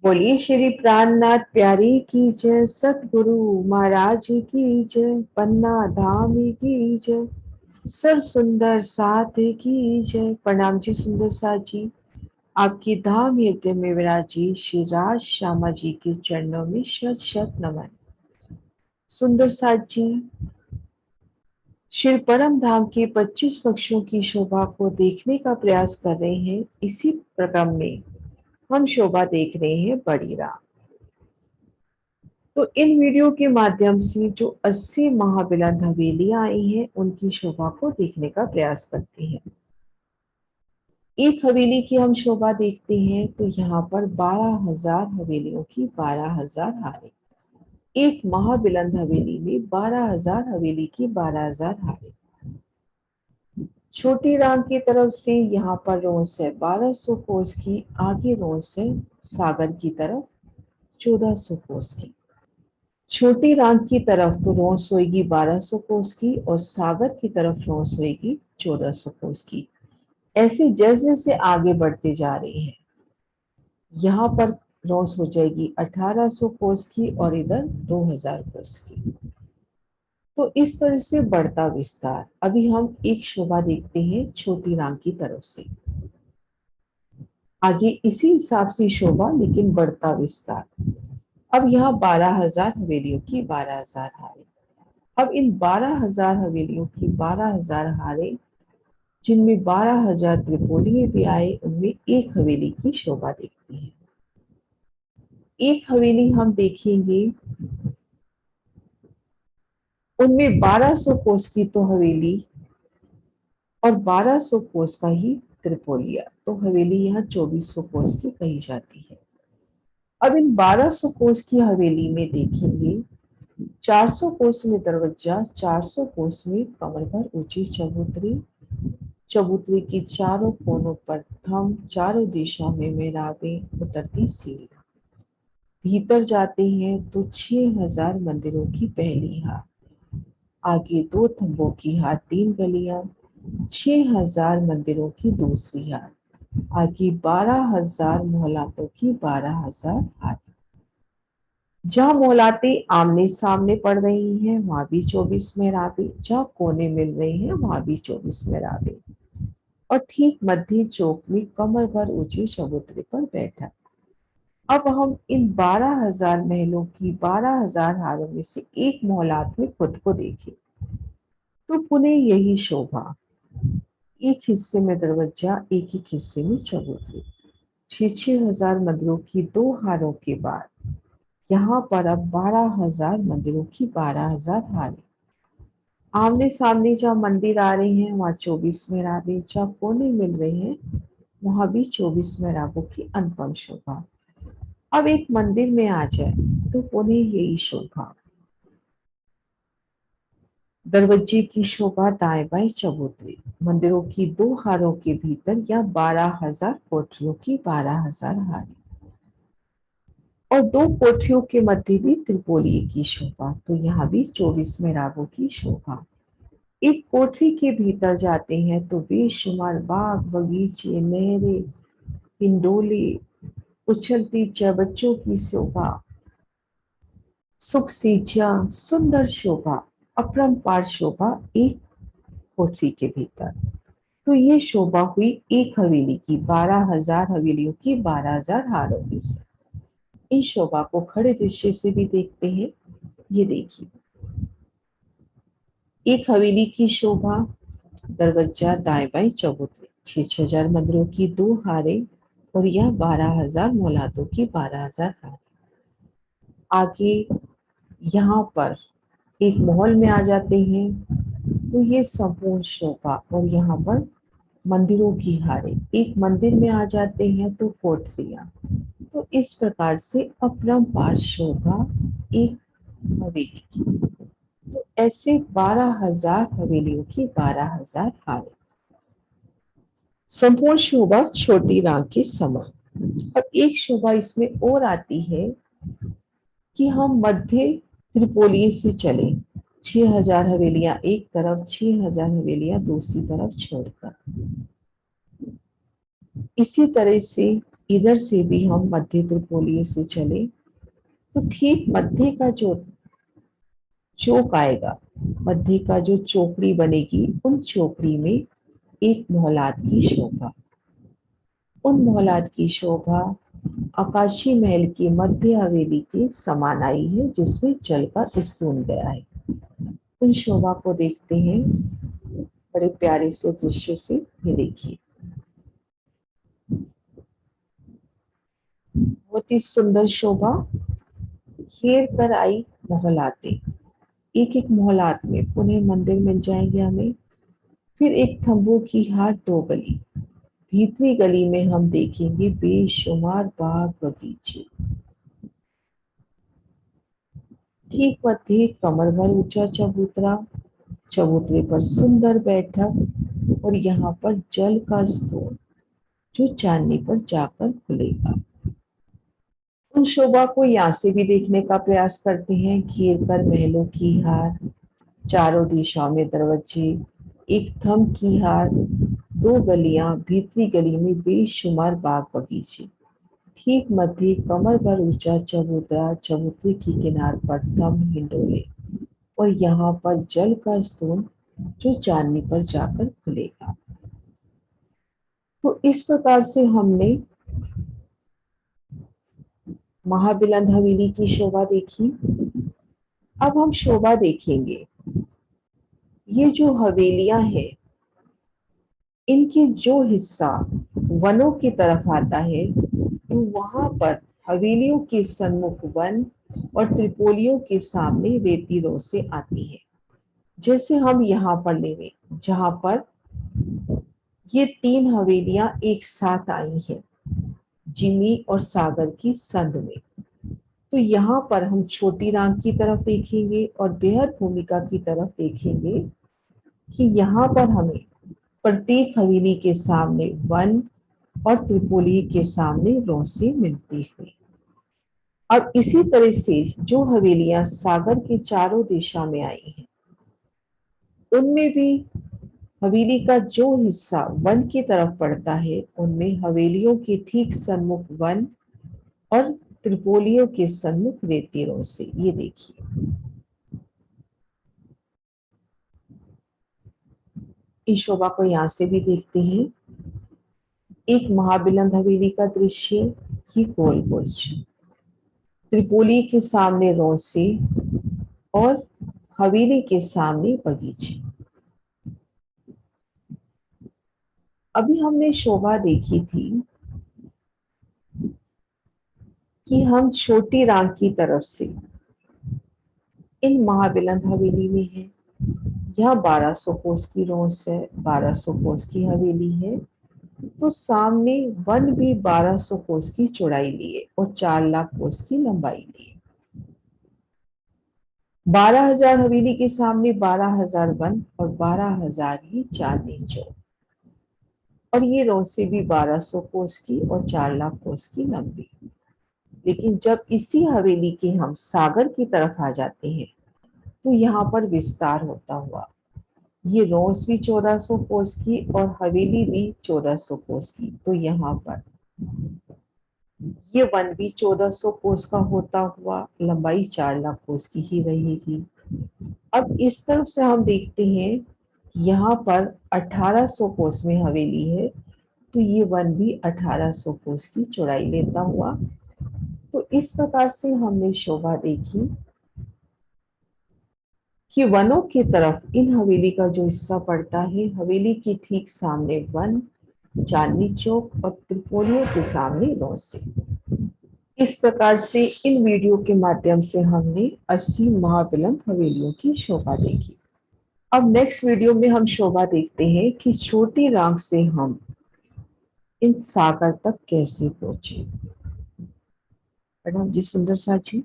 बोलिए श्री प्राणनाथ प्यारी की जय, सतगुरु महाराज की जय, पन्ना धाम की जय, सर सुंदर साथ की जय। प्रणाम जी सुंदर साथ जी। आपकी धाम यज्ञ में विराजी श्री राज श्यामा जी के चरणों में शत शत नमन। सुंदर साथ जी, श्री परम धाम के 25 पक्षों की शोभा को देखने का प्रयास कर रहे हैं। इसी क्रम में हम शोभा देख रहे हैं बड़ी राम। तो इन वीडियो के माध्यम से जो 80 महाबिलंद हवेलियां आई हैं उनकी शोभा को देखने का प्रयास करते हैं। एक हवेली की हम शोभा देखते हैं तो यहाँ पर 12,000 हवेलियों की 12,000 हारें। एक महाबिलंद हवेली में 12,000 हवेली की 12,000 हारें। छोटी राम की तरफ से यहाँ पर रोज है 1200 कोस की, आगे रोज है सागर की तरफ 1400 कोस की। छोटी राम की तरफ तो रोज होएगी 1200 कोस की और सागर की तरफ रोज होएगी 1400 कोस की। ऐसे जैसे जैसे आगे बढ़ते जा रहे हैं यहाँ पर रोज हो जाएगी 1800 कोस की और इधर 2000 कोस की। तो इस तरह से बढ़ता विस्तार। अभी हम एक शोभा देखते हैं छोटी राम की तरफ से, आगे इसी हिसाब से शोभा लेकिन बढ़ता विस्तार। अब यहाँ 12,000 हवेलियों की 12,000 हारें। अब इन 12,000 हवेलियों की 12,000 हारें जिनमें 12,000 त्रिपोलिये भी आए, उनमें एक हवेली की शोभा देखती है। एक हवेली हम देखेंगे, उनमें 1200 कोस की तो हवेली और 1200 कोस का ही त्रिपोलिया, तो हवेली यहाँ 2400 कोस की कही जाती है। अब इन 1200 कोस की हवेली में देखेंगे 400 कोस में दरवाजा, 400 कोस में कमर भर ऊंची चबूतरी, चबूतरी की चारों कोनों पर थम, चारों दिशा में मेहराबें, उतरती सीढ़ियां। भीतर जाते हैं तो 6,000 मंदिरों की पहली हार, आगे 2 थंबों की हार 3 गलियां, 6,000 मंदिरों की दूसरी हार, आगे 12,000 मोहलातों की 12,000 हार। जहाँ मोहलातें आमने सामने पड़ रही हैं वहां भी 24 मेहराबें, जहाँ कोने मिल रही हैं वहां भी 24 मेहराबें, और ठीक मध्य चौक में कमर भर ऊंची चबूतरे पर बैठा। अब हम इन 12,000 महलों की 12,000 हारों में से एक मोहलात में खुद को देखें तो पुनः यही शोभा। एक हिस्से में दरवाजा, एक एक हिस्से में चबूतरे, 6,000 मंदिरों की 2 हारों के बाद यहाँ पर अब 12,000 मंदिरों की 12,000 हारें। आमने सामने जहाँ मंदिर आ रहे हैं वहाँ 24 मेहराबें, जहाँ कोने मिल रहे हैं वहां भी 24 मेहराबों की अनुपम शोभा। अब एक मंदिर में आ जाए तो पुनः यही शोभा। दरवाजे की शोभा, दाएं बाएं चबूतरे, मंदिरों की 2 हारों के भीतर या 12,000 कोठरियों की 12,000 हारें, और 2 कोठरियों के मध्य भी त्रिपोलिये की शोभा, तो यहाँ भी 24 मेहराबों की शोभा। एक कोठरी के भीतर जाते हैं तो बेशुमार बाग, बगीचे, नहरें, हिंडोले, उछलती बच्चों की शोभा, सुख सींचा, सुंदर शोभा, अपरंपार शोभा एक कोठरी के भीतर। तो ये शोभा हुई एक हवेली की, 12,000 हवेलियों की 12,000 हारों में से। इस शोभा को खड़े दृश्य से भी देखते हैं। ये देखिए एक हवेली की शोभा, दरवाजा, दाएं बाएं चबूतरे, 6,000 मंदिरों की 2 हारें और यह 12,000 मोहलातों की 12,000 हारें। आगे यहाँ पर एक महल में आ जाते हैं तो ये संपूर्ण शोभा, और यहाँ पर मंदिरों की हारें। एक मंदिर में आ जाते हैं तो कोठरियां। तो इस प्रकार से अपरंपार शोभा एक हवेली की। तो ऐसे 12,000 हवेलियों की 12,000 हारें। संपूर्ण शोभा छोटी राग के समान। अब एक शोभा इसमें और आती है कि हम मध्य त्रिपोलिये से चले, 6,000 हवेलियां एक तरफ, 6,000 हवेलियां दूसरी तरफ छोड़कर। इसी तरह से इधर से भी हम मध्य त्रिपोलीय से चले तो ठीक मध्य का जो चौक आएगा, मध्य का जो चौकड़ी बनेगी, उन चौकड़ी में एक मोहलात की शोभा, उन मोहलात की शोभा आकाशी महल की मध्य हवेली के समान आई है, जिसमें जल का स्तून गया है। उन शोभा को देखते हैं बड़े प्यारे से दृश्य से। ये देखिए, बहुत ही सुंदर शोभा घेर कर आई मोहलाते। एक एक मोहलात में पुनः मंदिर मिल जाएंगे हमें। फिर एक तंबू की हाट, दो गली, भीतरी गली में हम देखेंगे बेशुमार बाग बगीचे। ठीक मध्य कमर भर ऊंचा चबूतरा, चबूतरे पर सुंदर बैठक और यहाँ पर जल का स्रोत जो चांदनी पर जाकर खुलेगा। उन शोभा को यहाँ से भी देखने का प्रयास करते हैं। घेर कर महलों की हार, चारों दिशाओं में दरवाजे, एक थंब की हार, दो गलियां, भीतरी गली में बेशुमार बाग बगीचे। ठीक मध्य कमर भर ऊंचा चबूतरा, चबूतरे की किनार पर थंब हिंडोले और यहाँ पर जल का स्रोत जो चांदनी पर जाकर खुलेगा। तो इस प्रकार से हमने महाबिलंद हवेली की शोभा देखी। अब हम शोभा देखेंगे, ये जो हवेलियां हैं, इनके जो हिस्सा वनों की तरफ आता है, तो वहां पर हवेलियों के सन्मुख वन और त्रिपोलियों के सामने रेती रोसे आती है। जैसे हम यहाँ पर लेंगे, जहां पर ये तीन हवेलियां एक साथ आई हैं, जिमी और सागर की संध में। तो यहाँ पर हम छोटी रांग की तरफ देखेंगे और बेहद भूमिका की तरफ देखेंगे कि यहाँ पर हमें प्रत्येक हवेली के सामने वन और त्रिपोली के सामने रोसे मिलती हुई। अब इसी तरह से जो हवेलियां सागर के चारों दिशा में आई हैं, उनमें भी हवेली का जो हिस्सा वन की तरफ पड़ता है, उनमें हवेलियों के ठीक सन्मुख वन और त्रिपोलियों के सन्मुख रेती रोसे। ये देखिए, इस शोभा को यहाँ से भी देखते हैं। एक महाबिलंद हवेली का दृश्य, ही गोल बुर्ज, त्रिपोली के सामने रोसे और हवेली के सामने बगीचे। अभी हमने शोभा देखी थी कि हम छोटी रांग की तरफ से इन महाबिलंद हवेली में है। यह 1200 कोस की रोस है, 1200 कोस की हवेली है। तो सामने वन भी 1200 कोस की चौड़ाई लिए और 4 लाख कोस की लंबाई लिए। 12,000 हवेली के सामने 12,000 वन और 12,000 ही चांदनी चौक। और ये रोसे भी 1200 कोस की और 4 लाख कोस की लंबी। लेकिन जब इसी हवेली के हम सागर की तरफ आ जाते हैं, तो यहाँ पर विस्तार होता हुआ ये रोस भी 1400 कोस की और हवेली भी 1400 कोस की। तो यहाँ पर ये वन भी 1400 कोस का होता हुआ लंबाई 4 लाख कोस की ही रहेगी। अब इस तरफ से हम देखते हैं, यहाँ पर 1800 कोस में हवेली है, तो ये वन भी 1800 कोस की चौड़ाई लेता हुआ। तो इस प्रकार से हमने शोभा देखी कि वनों की तरफ इन हवेली का जो हिस्सा पड़ता है, हवेली के ठीक सामने वन, चांदनी चौक और त्रिपोलियों के सामने रोसे। इस प्रकार से इन वीडियो के माध्यम से हमने 80 महाबिलंद हवेलियों की शोभा देखी। अब नेक्स्ट वीडियो में हम शोभा देखते हैं कि छोटी रांग से हम इन सागर तक कैसे पहुंचे। मैडम जी, सुंदर सा जी।